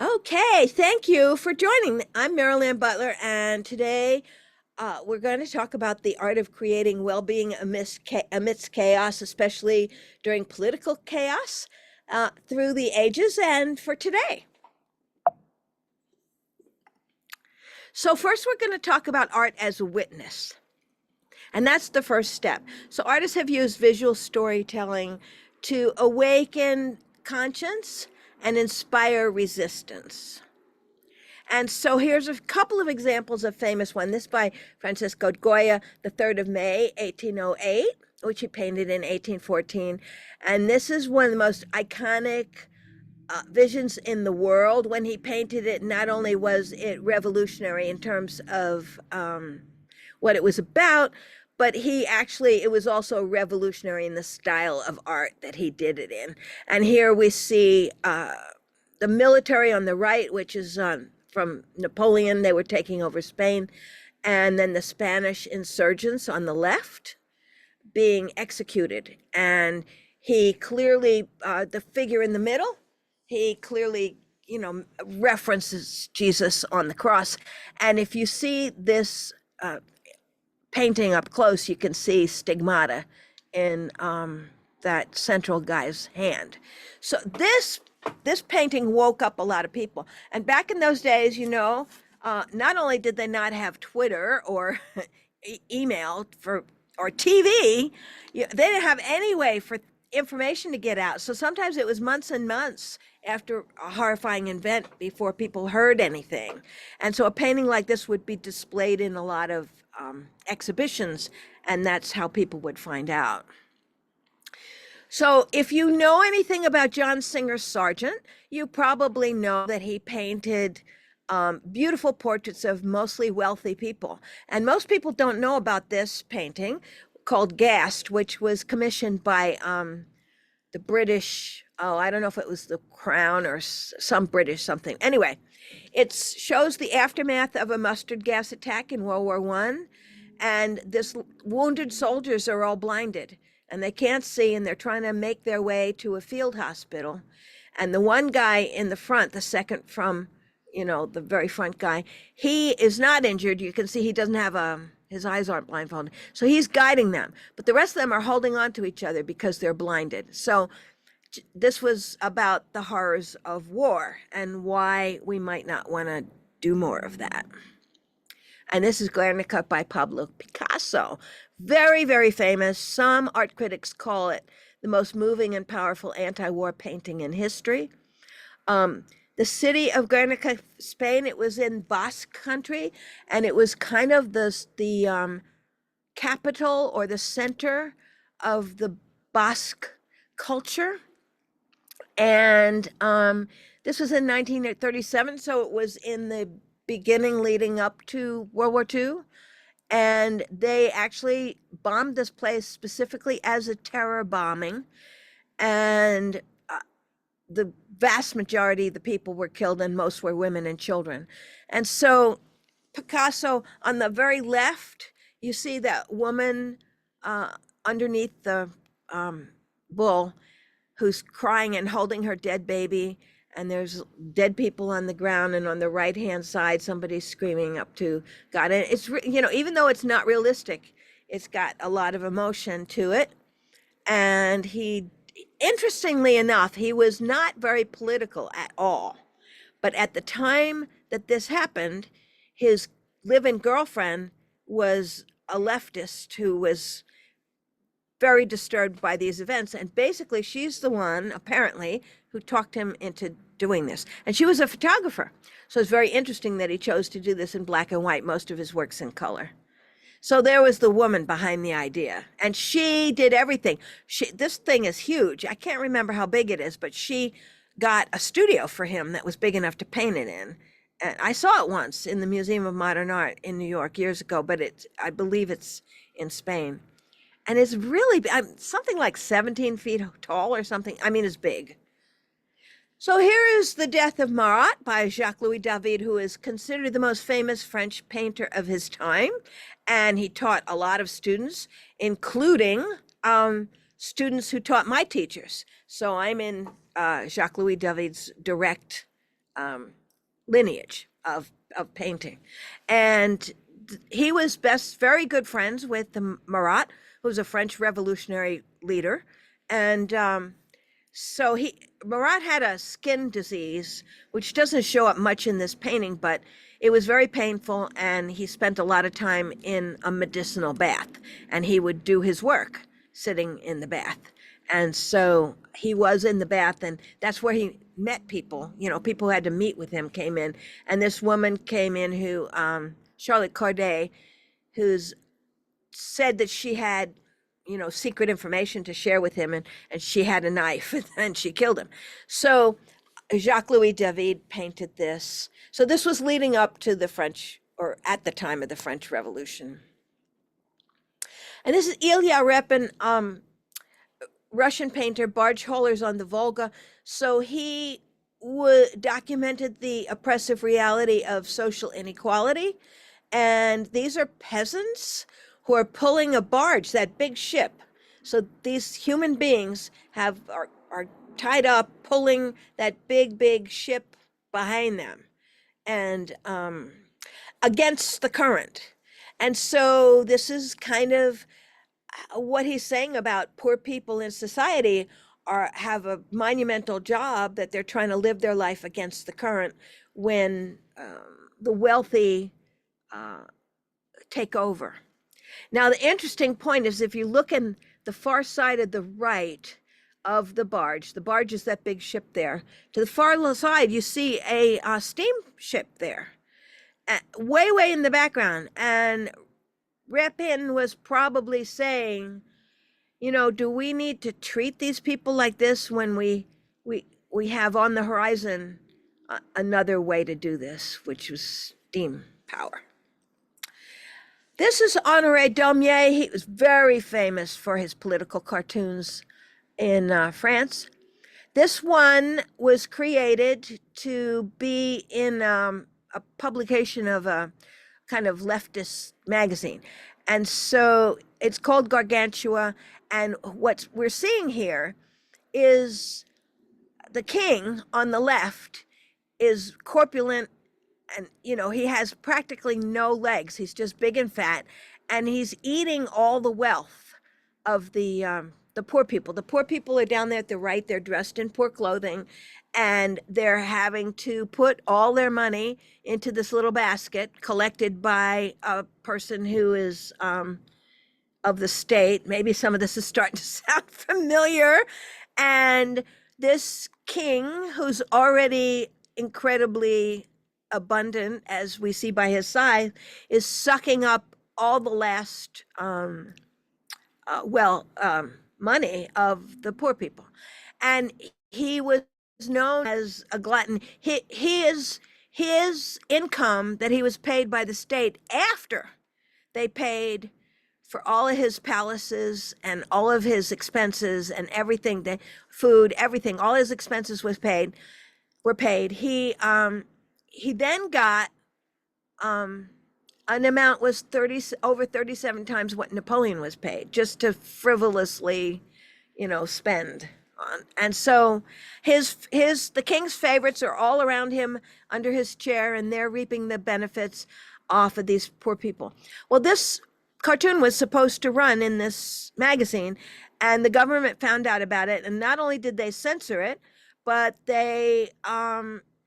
Okay, thank you for joining. I'm Marilyn Butler, and today we're going to talk about the art of creating well-being amidst chaos, especially during political chaos through the ages and for today. So first, we're going to talk about art as a witness, and that's the first step. So artists have used visual storytelling to awaken conscience and inspire resistance. And so here's a couple of examples of famous one. This by Francisco Goya, the 3rd of May, 1808, which he painted in 1814. And this is one of the most iconic visions in the world. When he painted it, not only was it revolutionary in terms of what it was about, but it was also revolutionary in the style of art that he did it in. And here we see the military on the right, which is from Napoleon. They were taking over Spain. And then the Spanish insurgents on the left being executed. And he clearly, the figure in the middle, he clearly, references Jesus on the cross. And if you see this painting up close, you can see stigmata in that central guy's hand. So this painting woke up a lot of people. And back in those days, not only did they not have Twitter or email or TV, they didn't have any way for information to get out. So sometimes it was months and months after a horrifying event before people heard anything. And so a painting like this would be displayed in a lot of exhibitions, and that's how people would find out. So if you know anything about John Singer Sargent, you probably know that he painted beautiful portraits of mostly wealthy people. And most people don't know about this painting called Gast, which was commissioned by the British, I don't know if it was the Crown or some British something. Anyway, it shows the aftermath of a mustard gas attack in World War I. And this wounded soldiers are all blinded and they can't see, and they're trying to make their way to a field hospital. And the one guy in the front, the second from, the very front guy, he is not injured. You can see he doesn't have his eyes aren't blindfolded. So he's guiding them, but the rest of them are holding on to each other because they're blinded. So this was about the horrors of war and why we might not want to do more of that. And this is Guernica by Pablo Picasso. Very, very famous. Some art critics call it the most moving and powerful anti-war painting in history. The city of Guernica, Spain, it was in Basque country, and it was kind of the capital or the center of the Basque culture. And this was in 1937, so it was in the beginning leading up to World War II. And they actually bombed this place specifically as a terror bombing. And the vast majority of the people were killed, and most were women and children. And so Picasso, on the very left, you see that woman underneath the bull who's crying and holding her dead baby. And there's dead people on the ground, and on the right-hand side, somebody's screaming up to God. And it's, even though it's not realistic, it's got a lot of emotion to it. And interestingly enough, he was not very political at all. But at the time that this happened, his live-in girlfriend was a leftist who was very disturbed by these events. And basically, she's the one, apparently, who talked him into doing this. And she was a photographer. So it's very interesting that he chose to do this in black and white, most of his works in color. So there was the woman behind the idea. And she did everything. This thing is huge. I can't remember how big it is, but she got a studio for him that was big enough to paint it in. And I saw it once in the Museum of Modern Art in New York years ago, but I believe it's in Spain. And it's really something like 17 feet tall or something. I mean, it's big. So here is The Death of Marat by Jacques-Louis David, who is considered the most famous French painter of his time. And he taught a lot of students, including students who taught my teachers. So I'm in Jacques-Louis David's direct um, lineage of painting, and he was very good friends with the Marat, who was a French revolutionary leader, and so Marat had a skin disease, which doesn't show up much in this painting, but it was very painful, and he spent a lot of time in a medicinal bath, and he would do his work sitting in the bath. And so he was in the bath, and that's where he met people. You know, people who had to meet with him came in, and this woman came in who, Charlotte Corday, who's said that she had, you know, secret information to share with him, and she had a knife and she killed him. So Jacques Louis David painted this. So this was leading up to the French, or at the time of the French Revolution. And this is Ilya Repin, Russian painter, barge haulers on the Volga. So he documented the oppressive reality of social inequality. And these are peasants who are pulling a barge, that big ship. So these human beings are tied up, pulling that big ship behind them, and against the current. And so this is kind of what he's saying about poor people in society have a monumental job, that they're trying to live their life against the current when the wealthy take over. Now, the interesting point is, if you look in the far side of the right of the barge is that big ship there. To the far side, you see a steamship there, way in the background. And Repin was probably saying, you know, do we need to treat these people like this when we have on the horizon another way to do this, which was steam power. This is Honoré Daumier. He was very famous for his political cartoons in France. This one was created to be in a publication of a kind of leftist magazine. And so it's called Gargantua. And what we're seeing here is the king on the left is corpulent, and you know, he has practically no legs. He's just big and fat, and he's eating all the wealth of the poor people. The poor people are down there at the right. They're dressed in poor clothing, and they're having to put all their money into this little basket collected by a person who is of the state. Maybe some of this is starting to sound familiar. And this king, who's already incredibly abundant, as we see by his size, is sucking up all the last money of the poor people. And he was known as a glutton. His income that he was paid by the state after they paid for all of his palaces and all of his expenses and everything, the food, everything, all his expenses were paid. He then got an amount was over 37 times what Napoleon was paid, just to frivolously, you know, spend on. And so the king's favorites are all around him under his chair, and they're reaping the benefits off of these poor people. Well, this cartoon was supposed to run in this magazine, and the government found out about it, and not only did they censor it, but they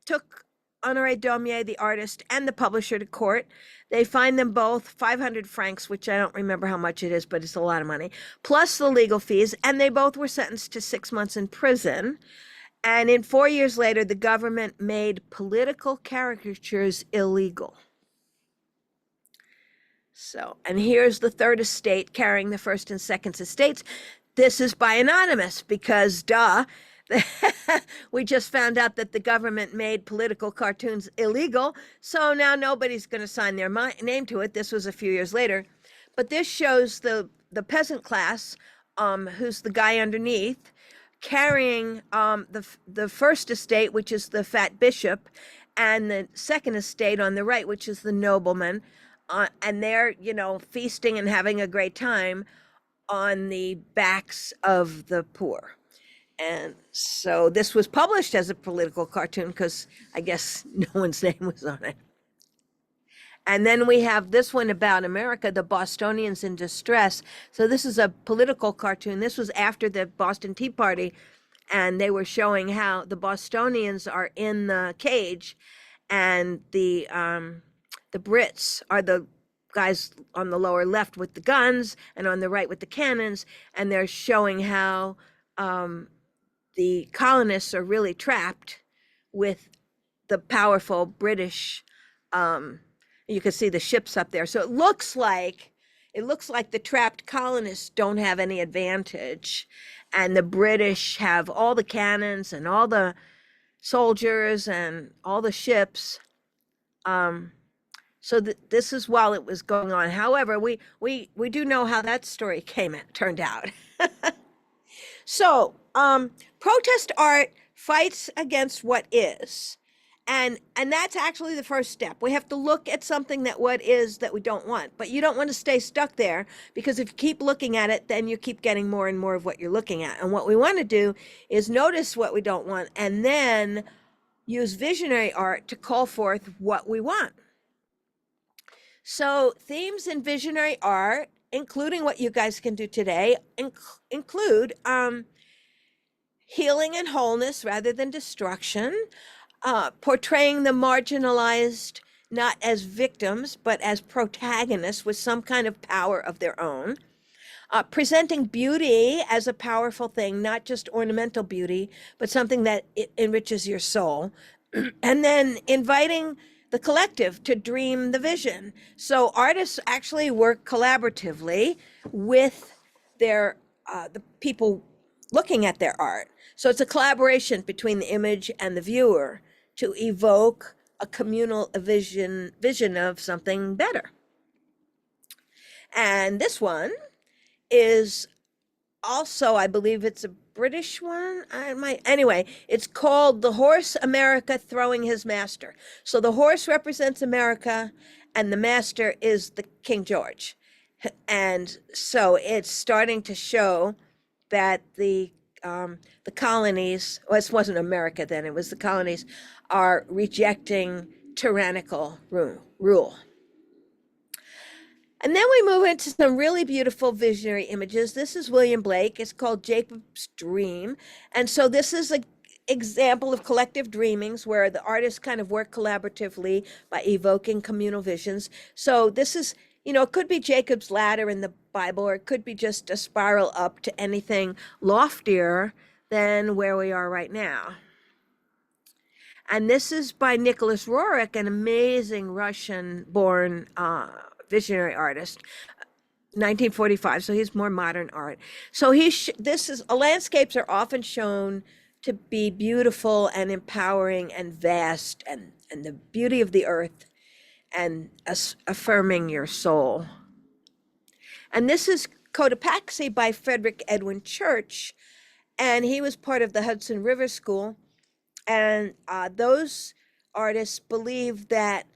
took Honoré Daumier, the artist, and the publisher to court. They fined them both 500 francs, which I don't remember how much it is, but it's a lot of money, plus the legal fees, and they both were sentenced to 6 months in prison. And in 4 years later, the government made political caricatures illegal. So, and here's the third estate carrying the first and second estates. This is by anonymous because, duh, we just found out that the government made political cartoons illegal. So now nobody's going to sign their name to it. This was a few years later. But this shows the peasant class, who's the guy underneath, carrying the first estate, which is the fat bishop, and the second estate on the right, which is the nobleman. And they're, you know, feasting and having a great time on the backs of the poor. And so this was published as a political cartoon because I guess no one's name was on it. And then we have this one about America, the Bostonians in distress. So this is a political cartoon. This was after the Boston Tea Party, and they were showing how the Bostonians are in the cage, and the Brits are the guys on the lower left with the guns, and on the right with the cannons, and they're showing how the colonists are really trapped with the powerful British. You can see the ships up there. So it looks like the trapped colonists don't have any advantage, and the British have all the cannons and all the soldiers and all the ships. So this is while it was going on. However, we do know how that story turned out. So protest art fights against what is. And that's actually the first step. We have to look at something that what is that we don't want. But you don't want to stay stuck there, because if you keep looking at it, then you keep getting more and more of what you're looking at. And what we want to do is notice what we don't want and then use visionary art to call forth what we want. So themes in visionary art, including what you guys can do today, include healing and wholeness rather than destruction, portraying the marginalized not as victims, but as protagonists with some kind of power of their own, presenting beauty as a powerful thing, not just ornamental beauty, but something that enriches your soul, and then inviting the collective to dream the vision. So artists actually work collaboratively with the people looking at their art. So it's a collaboration between the image and the viewer to evoke a communal vision of something better. And this one is also, I believe it's a British one. Anyway, it's called The Horse America Throwing His Master. So the horse represents America and the master is the King George. And so it's starting to show that the colonies, well, it wasn't America then, it was the colonies, are rejecting tyrannical rule. And then we move into some really beautiful visionary images. This is William Blake. It's called Jacob's Dream. And so this is an example of collective dreamings where the artists kind of work collaboratively by evoking communal visions. So this is, it could be Jacob's ladder in the Bible, or it could be just a spiral up to anything loftier than where we are right now. And this is by Nicholas Roerich, an amazing Russian-born visionary artist, 1945. So he's more modern art. So landscapes are often shown to be beautiful and empowering and vast, and the beauty of the earth and affirming your soul. And this is Cotopaxi by Frederick Edwin Church, and he was part of the Hudson River School. And those artists believe that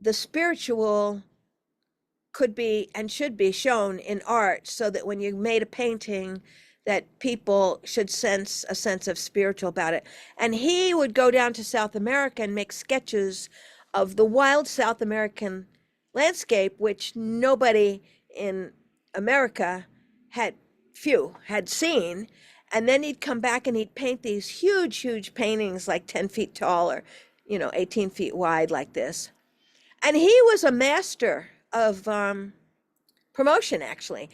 the spiritual could be and should be shown in art, so that when you made a painting, that people should sense a sense of spiritual about it. And he would go down to South America and make sketches of the wild South American landscape, which nobody in America had seen. And then he'd come back and he'd paint these huge, huge paintings, like 10 feet tall or, 18 feet wide, like this. And he was a master of promotion, actually.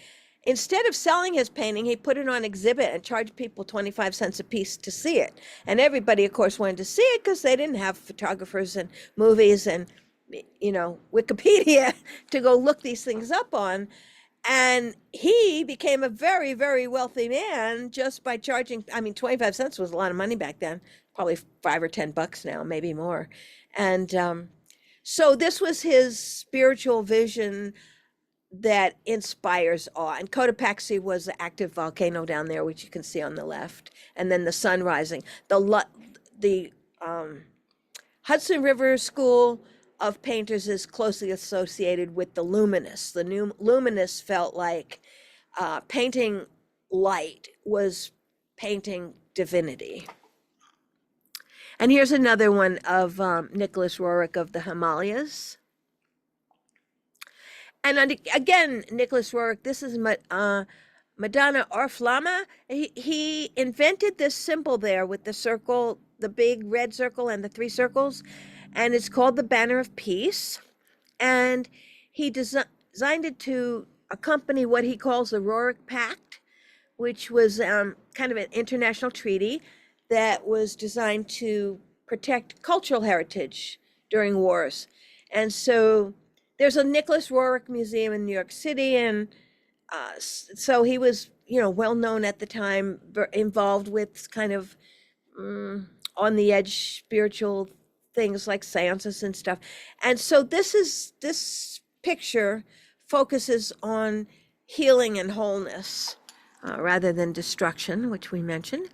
Instead of selling his painting, he put it on exhibit and charged people 25 cents a piece to see it. And everybody, of course, wanted to see it because they didn't have photographers and movies and, Wikipedia to go look these things up on. And he became a very, very wealthy man just by charging, 25 cents was a lot of money back then, probably $5 or $10 now, maybe more. And so this was his spiritual vision that inspires awe. And Cotopaxi was the active volcano down there, which you can see on the left, and then the sun rising. The Hudson River School of Painters is closely associated with the Luminists. The Luminists felt like painting light was painting divinity. And here's another one of Nicholas Roerich of the Himalayas. And again, Nicholas Roerich, this is Madonna Orflama. He invented this symbol there with the circle, the big red circle and the three circles, and it's called the Banner of Peace. And he designed it to accompany what he calls the Roerich Pact, which was kind of an international treaty that was designed to protect cultural heritage during wars. And so there's a Nicholas Roerich Museum in New York City, and so he was, well known at the time, involved with kind of on the edge spiritual things like seances and stuff. And so this picture focuses on healing and wholeness rather than destruction, which we mentioned.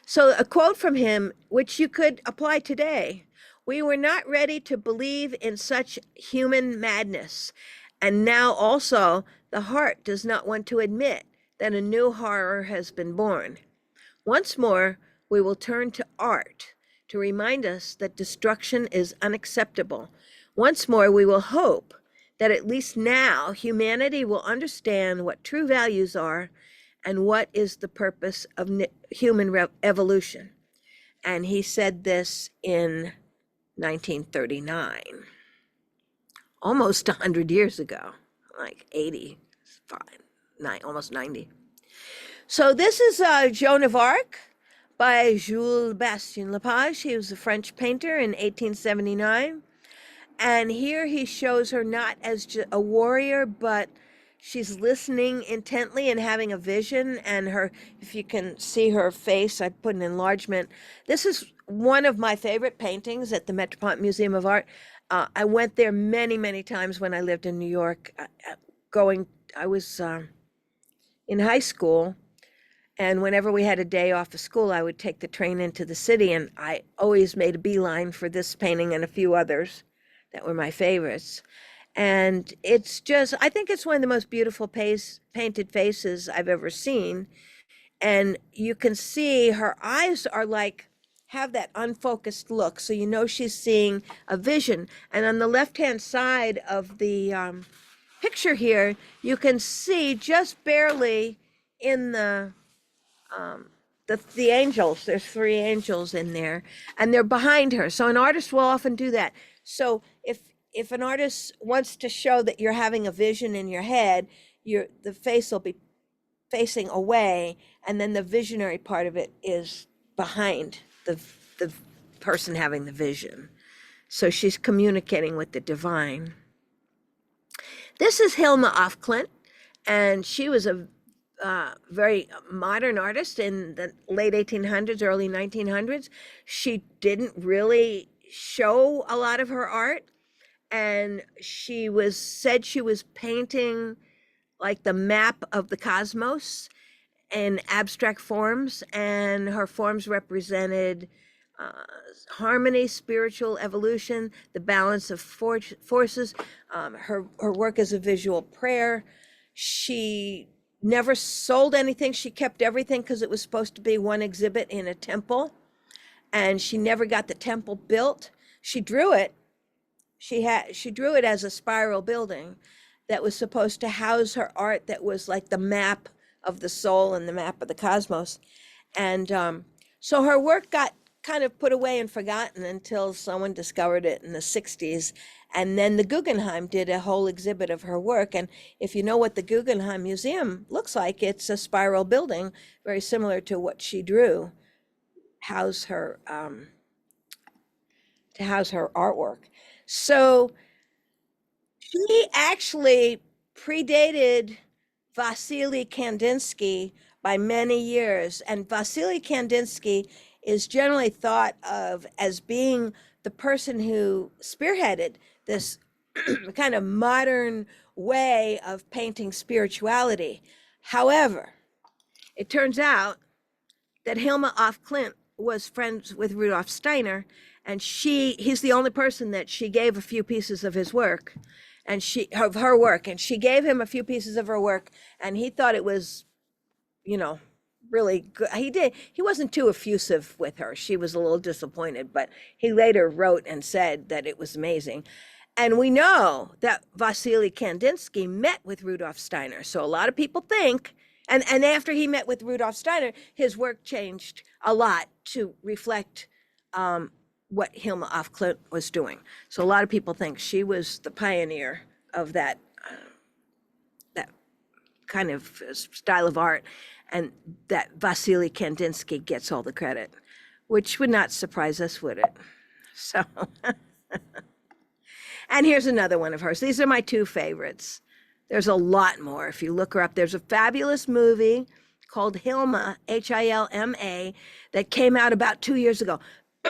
So a quote from him, which you could apply today: "We were not ready to believe in such human madness. And now also the heart does not want to admit that a new horror has been born. Once more, we will turn to art to remind us that destruction is unacceptable. Once more, we will hope that at least now humanity will understand what true values are and what is the purpose of human evolution." And he said this in 1939, almost 100 years ago, like 85, almost 90. So this is Joan of Arc by Jules Bastien Lepage. He was a French painter in 1879. And here he shows her not as a warrior, but she's listening intently and having a vision. And her, if you can see her face, I put an enlargement. This is one of my favorite paintings at the Metropolitan Museum of Art. I went there many, many times when I lived in New York. I was in high school, and whenever we had a day off of school, I would take the train into the city, and I always made a beeline for this painting and a few others that were my favorites. And it's just, I think it's one of the most beautiful painted faces I've ever seen. And you can see her eyes are like, have that unfocused look. So you know she's seeing a vision. And on the left-hand side of the picture here, you can see just barely in the angels. There's three angels in there, and they're behind her. So an artist will often do that. So if an artist wants to show that you're having a vision in your head, the face will be facing away, and then the visionary part of it is behind the person having the vision. So she's communicating with the divine. This is Hilma af Klint, and she was a very modern artist in the late 1800s, early 1900s. She didn't really show a lot of her art, and she said she was painting like the map of the cosmos in abstract forms, and her forms represented harmony, spiritual evolution, the balance of forces. Her work is a visual prayer. She never sold anything. She kept everything because it was supposed to be one exhibit in a temple, and she never got the temple built. She drew it. She drew it as a spiral building that was supposed to house her art that was like the map of the soul and the map of the cosmos. And so her work got kind of put away and forgotten until someone discovered it in the 60s. And then the Guggenheim did a whole exhibit of her work. And if you know what the Guggenheim Museum looks like, it's a spiral building, very similar to what she drew, to house her artwork. So she actually predated Vasily Kandinsky by many years. And Vasily Kandinsky is generally thought of as being the person who spearheaded this kind of modern way of painting spirituality. However, it turns out that Hilma af Klint was friends with Rudolf Steiner, and he's the only person that she gave a few pieces of his work, and of her work, and she gave him a few pieces of her work, and he thought it was, really good. He wasn't too effusive with her. She was a little disappointed, but he later wrote and said that it was amazing. And we know that Vasily Kandinsky met with Rudolf Steiner. So a lot of people think, and after he met with Rudolf Steiner, his work changed a lot to reflect what Hilma af Klint was doing. So a lot of people think she was the pioneer of that kind of style of art, and that Vasily Kandinsky gets all the credit, which would not surprise us, would it? So, and here's another one of hers. These are my two favorites. There's a lot more. If you look her up, there's a fabulous movie called Hilma, Hilma, that came out about 2 years ago.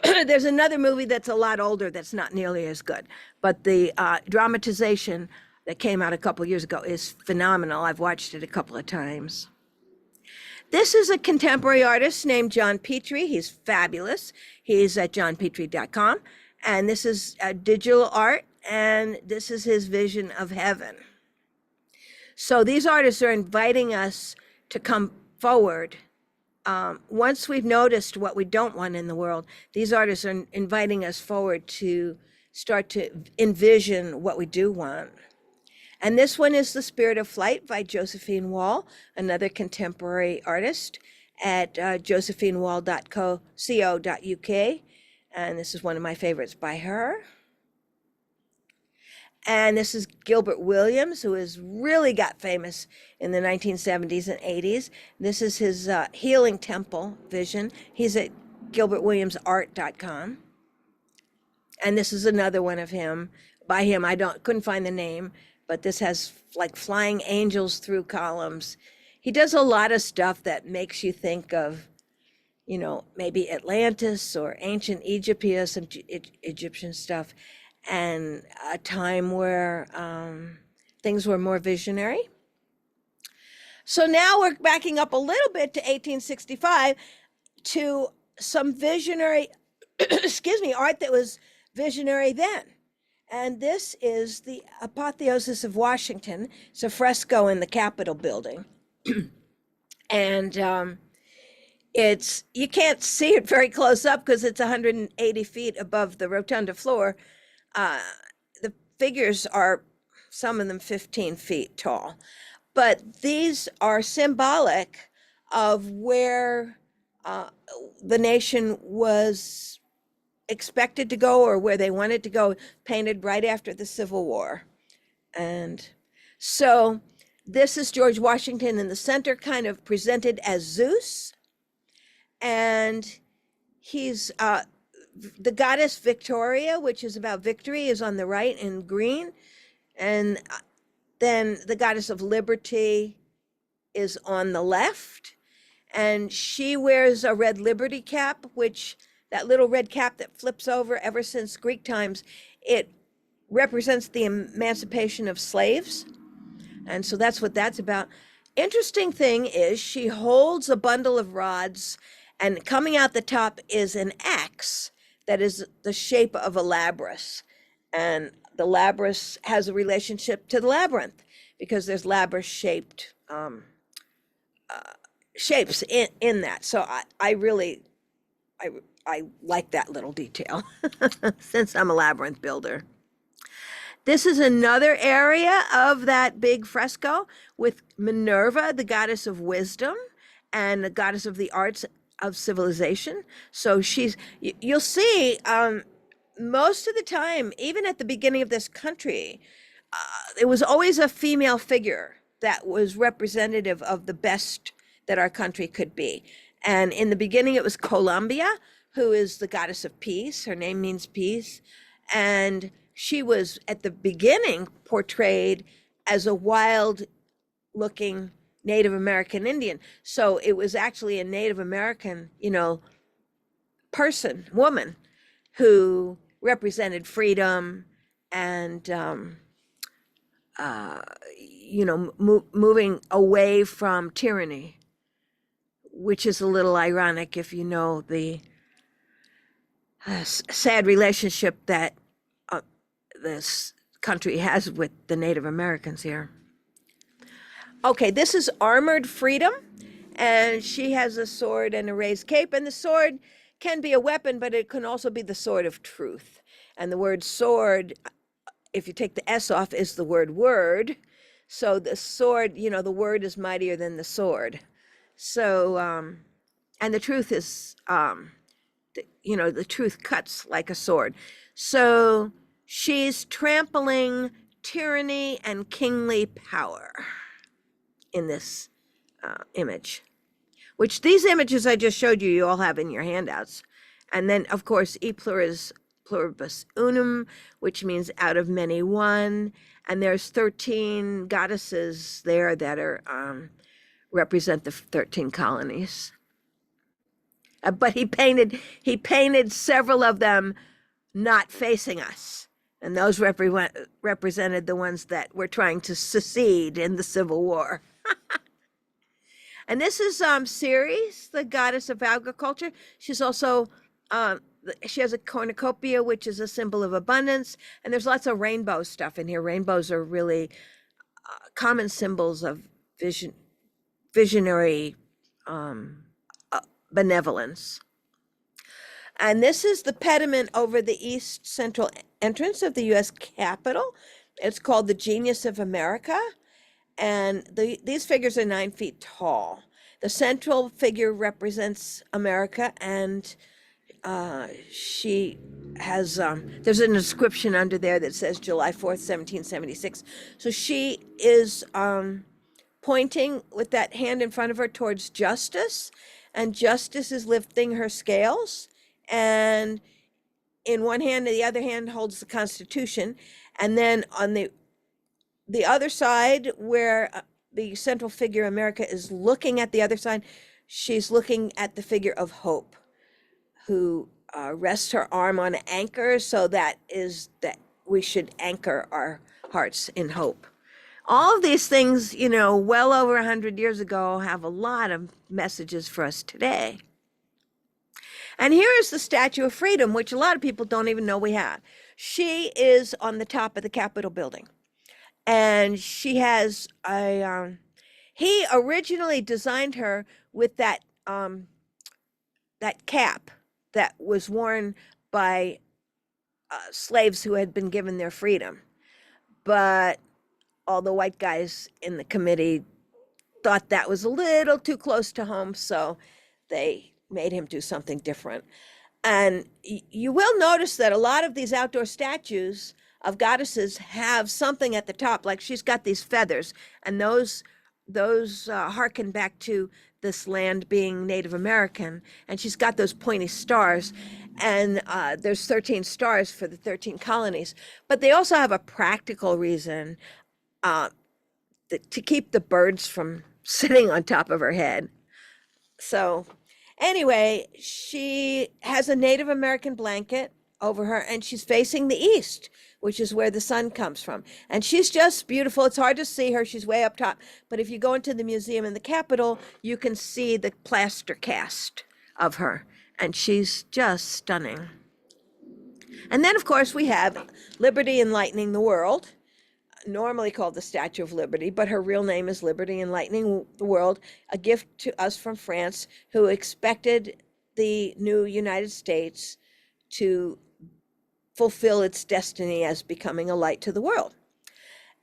There's another movie that's a lot older that's not nearly as good, but the dramatization that came out a couple years ago is phenomenal. I've watched it a couple of times. This is a contemporary artist named John Petrie. He's fabulous. He's at johnpetrie.com. And this is digital art, and this is his vision of heaven. So these artists are inviting us to come forward. Once we've noticed what we don't want in the world, these artists are inviting us forward to start to envision what we do want. And this one is The Spirit of Flight by Josephine Wall, another contemporary artist at josephinewall.co.uk. And this is one of my favorites by her. And this is Gilbert Williams, who has really got famous in the 1970s and 80s. This is his Healing Temple vision. He's at gilbertwilliamsart.com. And this is another one of him, by him. Couldn't find the name, but this has like flying angels through columns. He does a lot of stuff that makes you think of, maybe Atlantis or ancient Egypt. He has some Egyptian stuff, and a time where things were more visionary. So now we're backing up a little bit to 1865 to some visionary, art that was visionary then. And this is the Apotheosis of Washington. It's a fresco in the Capitol building. And you can't see it very close up because it's 180 feet above the rotunda floor. The figures are, some of them 15 feet tall. But these are symbolic of where the nation was expected to go, or where they wanted to go, painted right after the Civil War. And so this is George Washington in the center, kind of presented as Zeus. And he's the goddess Victoria, which is about victory, is on the right in green. And then the goddess of liberty is on the left. And she wears a red liberty cap, which that little red cap that flips over ever since Greek times, it represents the emancipation of slaves. And so that's what that's about. Interesting thing is she holds a bundle of rods, and coming out the top is an axe that is the shape of a labyrinth. And the labyrinth has a relationship to the labyrinth because there's labyrinth-shaped shapes in that. So I really like that little detail since I'm a labyrinth builder. This is another area of that big fresco with Minerva, the goddess of wisdom, and the goddess of the arts of civilization. So you'll see most of the time, even at the beginning of this country, it was always a female figure that was representative of the best that our country could be. And in the beginning, it was Columbia, who is the goddess of peace. Her name means peace. And she was at the beginning portrayed as a wild looking Native American Indian. So it was actually a Native American, woman who represented freedom and, moving away from tyranny, which is a little ironic if you know the sad relationship that this country has with the Native Americans here. Okay, this is Armored Freedom, And she has a sword and a raised cape, and the sword can be a weapon, but it can also be the sword of truth. And the word sword, if you take the S off, is the word word. So the sword, the word is mightier than the sword. So, and the truth is, the truth cuts like a sword. So she's trampling tyranny and kingly power in this image, which these images I just showed you, you all have in your handouts. And then, of course, e pluribus unum, which means out of many one. And there's 13 goddesses there that are represent the 13 colonies. But he painted several of them not facing us. And those represented the ones that were trying to secede in the Civil War. And this is Ceres, the goddess of agriculture. She's also, she has a cornucopia, which is a symbol of abundance. And there's lots of rainbow stuff in here. Rainbows are really common symbols of visionary benevolence. And this is the pediment over the east central entrance of the U.S. Capitol. It's called the Genius of America. And these figures are 9 feet tall. The central figure represents America, and she has, there's an inscription under there that says July 4th, 1776. So she is pointing with that hand in front of her towards justice, and justice is lifting her scales. And in one hand, the other hand holds the Constitution. And then on the other side, where the central figure, America, is looking at the other side, she's looking at the figure of Hope, who rests her arm on an anchor, so that we should anchor our hearts in hope. All of these things, well over 100 years ago, have a lot of messages for us today. And here is the Statue of Freedom, which a lot of people don't even know we have. She is on the top of the Capitol building. And she has he originally designed her with that cap that was worn by slaves who had been given their freedom. But all the white guys in the committee thought that was a little too close to home, so they made him do something different. And you will notice that a lot of these outdoor statues of goddesses have something at the top, like she's got these feathers, and those harken back to this land being Native American, and she's got those pointy stars, and there's 13 stars for the 13 colonies. But they also have a practical reason to keep the birds from sitting on top of her head. So anyway, she has a Native American blanket over her, and she's facing the east, which is where the sun comes from. And she's just beautiful. It's hard to see her. She's way up top. But if you go into the museum in the Capitol, you can see the plaster cast of her. And she's just stunning. And then, of course, we have Liberty Enlightening the World, normally called the Statue of Liberty, but her real name is Liberty Enlightening the World, a gift to us from France, who expected the new United States to fulfill its destiny as becoming a light to the world.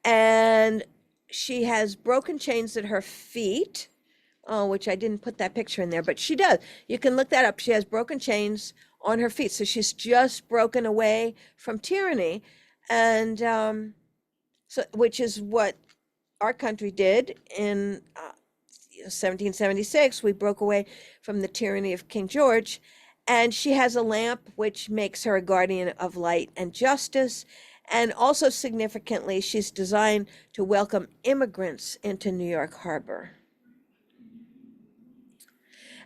And she has broken chains at her feet, which I didn't put that picture in there, but she does. You can look that up. She has broken chains on her feet. So she's just broken away from tyranny. And so, which is what our country did in 1776. We broke away from the tyranny of King George. And she has a lamp, which makes her a guardian of light and justice. And also significantly, she's designed to welcome immigrants into New York Harbor.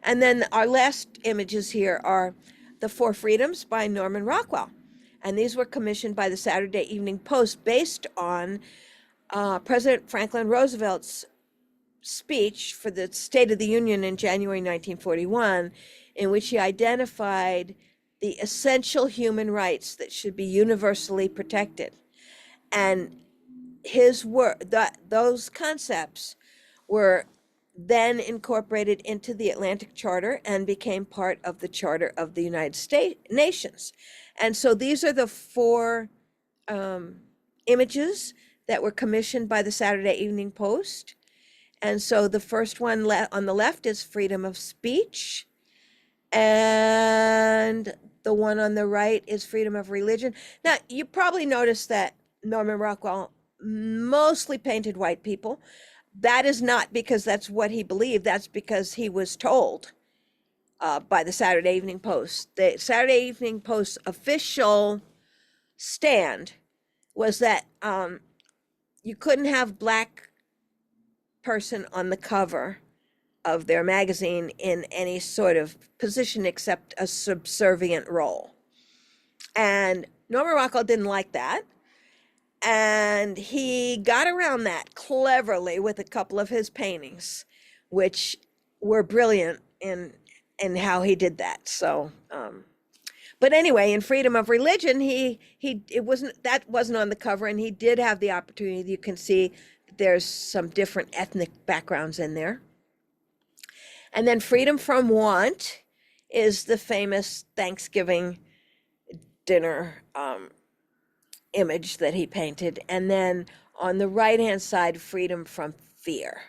And then our last images here are The Four Freedoms by Norman Rockwell. And these were commissioned by the Saturday Evening Post based on President Franklin Roosevelt's speech for the State of the Union in January 1941, in which he identified the essential human rights that should be universally protected. And his work, those concepts were then incorporated into the Atlantic Charter and became part of the Charter of the United States Nations. And so these are the four images that were commissioned by the Saturday Evening Post. And so the first one on the left is freedom of speech. And the one on the right is freedom of religion. Now, you probably noticed that Norman Rockwell mostly painted white people. That is not because that's what he believed. That's because he was told by the Saturday Evening Post. The Saturday Evening Post's official stand was that you couldn't have black person on the cover of their magazine in any sort of position except a subservient role. And Norman Rockwell didn't like that. And he got around that cleverly with a couple of his paintings, which were brilliant in how he did that. So, but anyway, in freedom of religion, it wasn't on the cover, and he did have the opportunity. You can see there's some different ethnic backgrounds in there. And then freedom from want is the famous Thanksgiving dinner image that he painted. And then on the right-hand side, freedom from fear.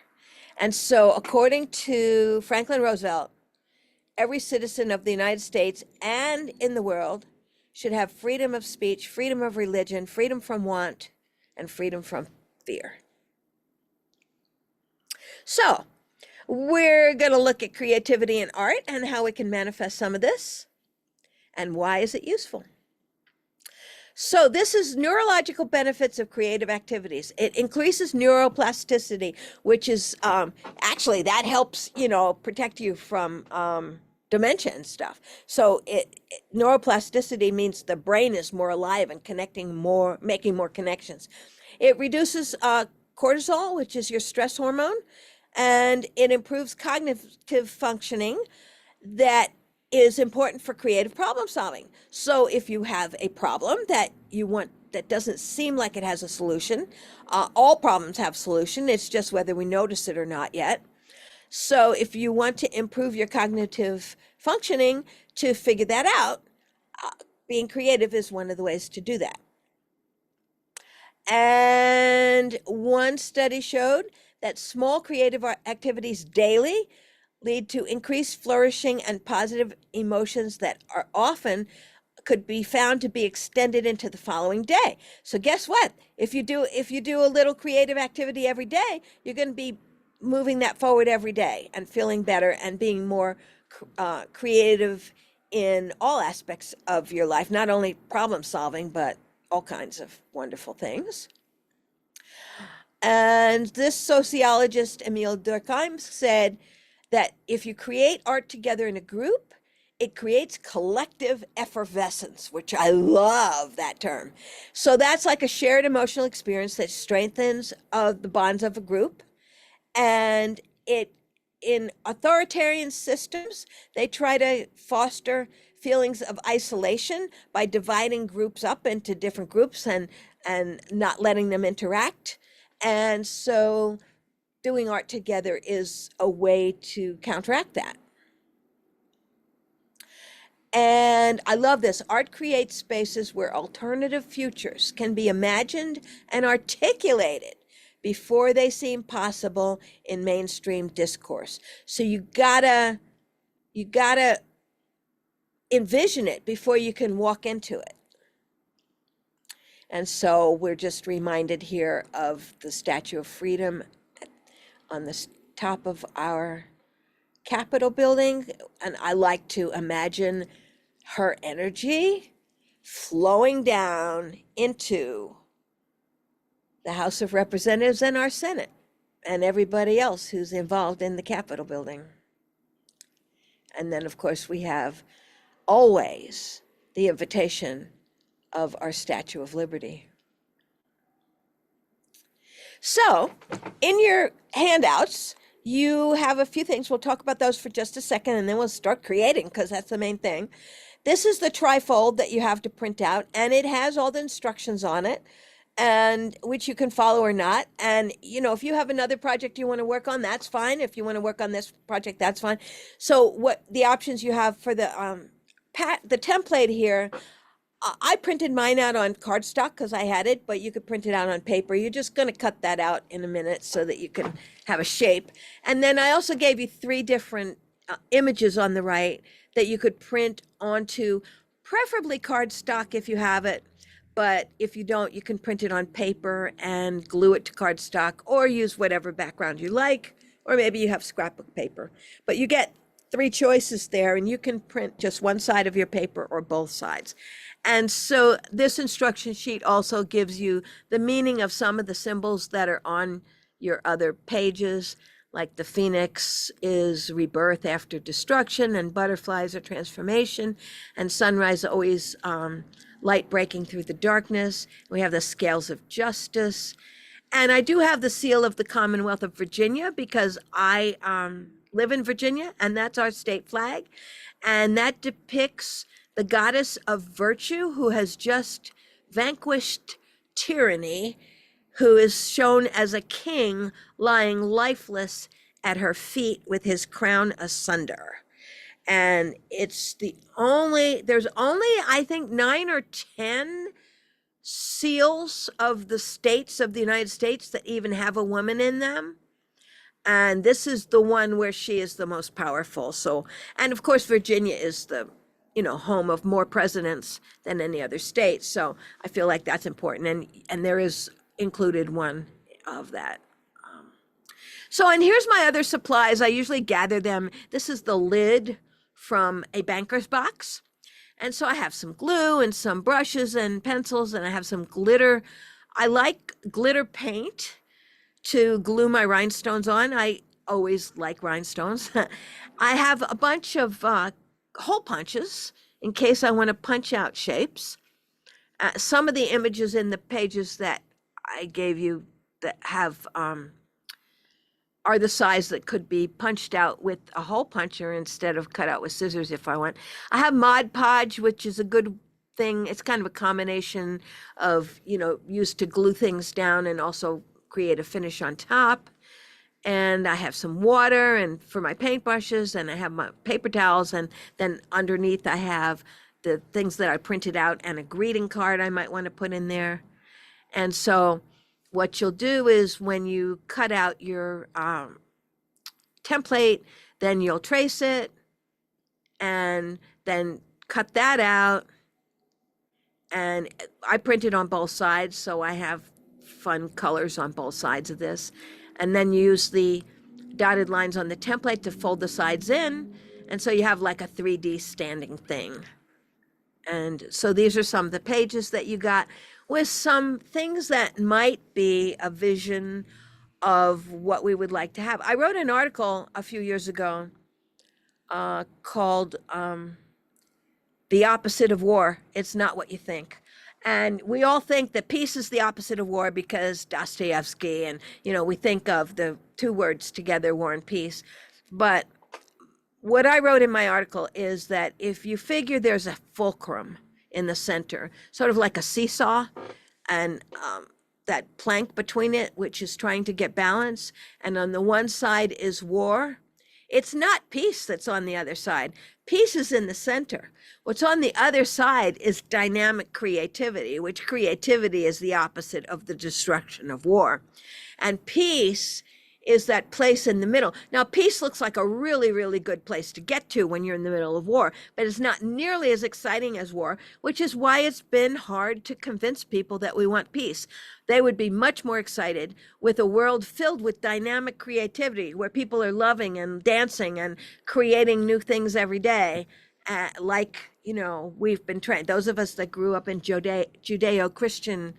And so according to Franklin Roosevelt, every citizen of the United States and in the world should have freedom of speech, freedom of religion, freedom from want, and freedom from fear. So we're going to look at creativity and art and how we can manifest some of this and why is it useful. So this is neurological benefits of creative activities. It increases neuroplasticity, which is actually that helps, protect you from dementia and stuff. So neuroplasticity means the brain is more alive and making more connections. It reduces cortisol, which is your stress hormone, and it improves cognitive functioning that is important for creative problem solving. So if you have a problem that doesn't seem like it has a solution, all problems have solution. It's just whether we notice it or not yet. So if you want to improve your cognitive functioning to figure that out, being creative is one of the ways to do that. And one study showed that small creative activities daily lead to increased flourishing and positive emotions that are often could be found to be extended into the following day. So guess what? If you do a little creative activity every day, you're going to be moving that forward every day and feeling better and being more creative in all aspects of your life, not only problem solving, but all kinds of wonderful things. And this sociologist, Emile Durkheim, said that if you create art together in a group, it creates collective effervescence, which I love that term. So that's like a shared emotional experience that strengthens the bonds of a group. And in authoritarian systems, they try to foster feelings of isolation by dividing groups up into different groups and not letting them interact. And so doing art together is a way to counteract that. And I love this. Art creates spaces where alternative futures can be imagined and articulated before they seem possible in mainstream discourse. So you gotta envision it before you can walk into it. And so we're just reminded here of the Statue of Freedom on the top of our Capitol building. And I like to imagine her energy flowing down into the House of Representatives and our Senate and everybody else who's involved in the Capitol building. And then, of course, we have always the invitation of our Statue of Liberty. So in your handouts, you have a few things. We'll talk about those for just a second, and then we'll start creating, because that's the main thing. This is the trifold that you have to print out, and it has all the instructions on it. and which you can follow or not. And if you have another project you want to work on, that's fine. If you want to work on this project, that's fine. So what the options you have for the template here, I printed mine out on cardstock because I had it, but you could print it out on paper. You're just going to cut that out in a minute so that you can have a shape. And then I also gave you 3 different images on the right that you could print onto, preferably cardstock if you have it. But if you don't, you can print it on paper and glue it to cardstock, or use whatever background you like, or maybe you have scrapbook paper. But you get 3 choices there, and you can print just one side of your paper or both sides. And so this instruction sheet also gives you the meaning of some of the symbols that are on your other pages, like the phoenix is rebirth after destruction, and butterflies are transformation, and sunrise always light breaking through the darkness. We have the scales of justice. And I do have the seal of the Commonwealth of Virginia because I live in Virginia, and that's our state flag. And that depicts the goddess of virtue who has just vanquished tyranny, who is shown as a king lying lifeless at her feet with his crown asunder. And there's only, I think, 9 or 10 seals of the states of the United States that even have a woman in them. And this is the one where she is the most powerful. So, and of course, Virginia is the home of more presidents than any other state. So I feel like that's important. And there is included one of that. And here's my other supplies. I usually gather them. This is the lid from a banker's box. And so I have some glue and some brushes and pencils, and I have some glitter. I like glitter paint to glue my rhinestones on. I always like rhinestones. I have a bunch of hole punches in case I want to punch out shapes. Some of the images in the pages that I gave you that have are the size that could be punched out with a hole puncher instead of cut out with scissors if I want. I have Mod Podge, which is a good thing. It's kind of a combination of, used to glue things down and also create a finish on top. And I have some water and for my paintbrushes, and I have my paper towels, and then underneath I have the things that I printed out and a greeting card I might want to put in there. And so what you'll do is when you cut out your template, then you'll trace it and then cut that out. And I printed on both sides, so I have fun colors on both sides of this. And then use the dotted lines on the template to fold the sides in. And so you have like a 3D standing thing. And so these are some of the pages that you got with some things that might be a vision of what we would like to have. I wrote an article a few years ago called The Opposite of War. It's Not What You Think. And we all think that peace is the opposite of war because Dostoevsky, and, we think of the 2 words together, war and peace. But what I wrote in my article is that if you figure there's a fulcrum in the center, sort of like a seesaw, and that plank between it, which is trying to get balance, and on the one side is war, it's not peace that's on the other side. Peace is in the center. What's on the other side is dynamic creativity, which creativity is the opposite of the destruction of war. And peace is that place in the middle. Now, peace looks like a really, really good place to get to when you're in the middle of war, but it's not nearly as exciting as war, which is why it's been hard to convince people that we want peace. They would be much more excited with a world filled with dynamic creativity, where people are loving and dancing and creating new things every day, we've been trained. Those of us that grew up in Judeo-Christian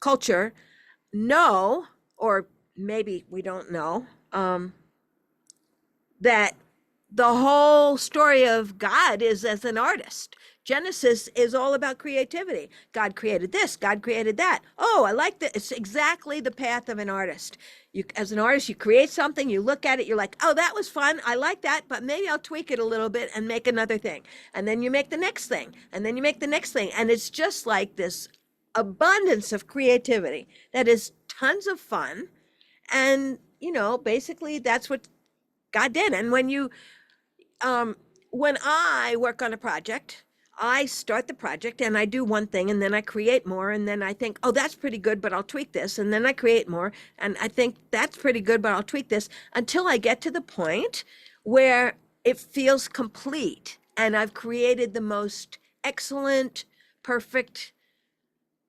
culture know, or maybe we don't know, that the whole story of God is as an artist. Genesis is all about creativity. God created this, God created that. Oh, I like that. It's exactly the path of an artist. As an artist, you create something, you look at it, you're like, oh, that was fun. I like that, but maybe I'll tweak it a little bit and make another thing. And then you make the next thing, and then you make the next thing. And it's just like this abundance of creativity that is tons of fun. And, basically that's what God did. And when I work on a project, I start the project and I do one thing and then I create more and then I think, oh, that's pretty good, but I'll tweak this. And then I create more and I think that's pretty good, but I'll tweak this until I get to the point where it feels complete and I've created the most excellent, perfect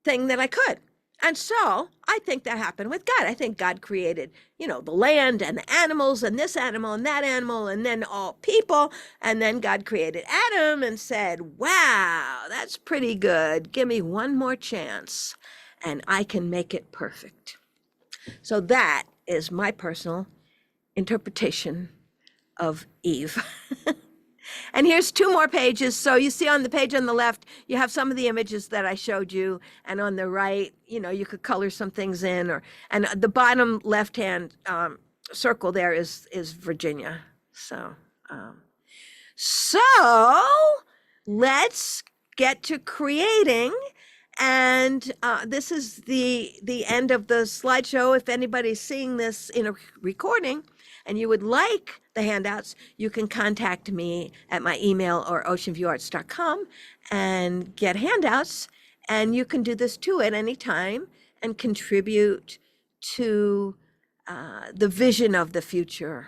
thing that I could. And so I think that happened with God. I think God created, the land and the animals and this animal and that animal and then all people. And then God created Adam and said, wow, that's pretty good. Give me one more chance and I can make it perfect. So that is my personal interpretation of Eve. And here's two more pages. So you see on the page on the left, you have some of the images that I showed you. And on the right, you could color some things in. And the bottom left-hand circle there is Virginia. So let's get to creating. And this is the end of the slideshow. If anybody's seeing this in a recording, and you would like the handouts, you can contact me at my email or oceanviewarts.com and get handouts. And you can do this too at any time and contribute to the vision of the future